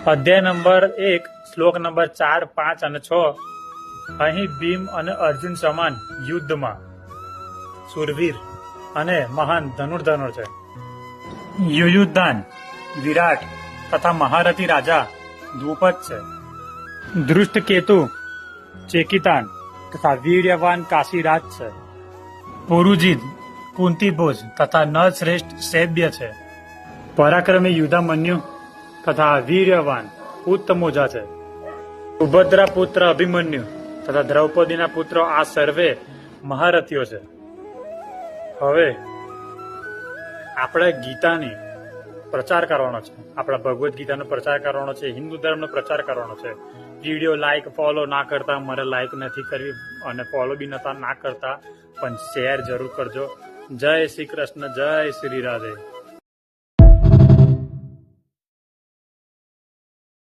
અધ્યાય નંબર 1 શ્લોક નંબર 4, 5 અને 6. અહીં ભીમ અને અર્જુન સમાન યુદ્ધમાં સુરવીર અને મહાન ધનુર્ધનુર છે. યુયુધાન વિરાટ તથા મહારથી રાજા દ્રુપદ છે. ધૃષ્ટકેતુ ચેકિતાન તથા વીર્યવાન કાશીરાજ છે. પુરુજીત કુંતીભોજ તથા નરશ્રેષ્ઠ સૈબ્ય છે. પરાક્રમી યુધામન્યુ તથા વીર્યવાન ઉત્તમોજા છે. સુભદ્રા પુત્ર અભિમન્યુ તથા દ્રૌપદીના પુત્રો આ સર્વે મહારથીઓ છે. હવે આપણે ગીતાની પ્રચાર કરવાનો છે. આપણા ભગવદ્ ગીતાનો પ્રચાર કરવાનો છે. હિન્દુ ધર્મનો પ્રચાર કરવાનો છે. વિડીયો લાઈક ફોલો ના કરતા, મારે લાઈક નથી કરવી અને ફોલો બી ના કરતા, પણ શેર જરૂર કરજો. જય શ્રી કૃષ્ણ, જય શ્રી રાધે.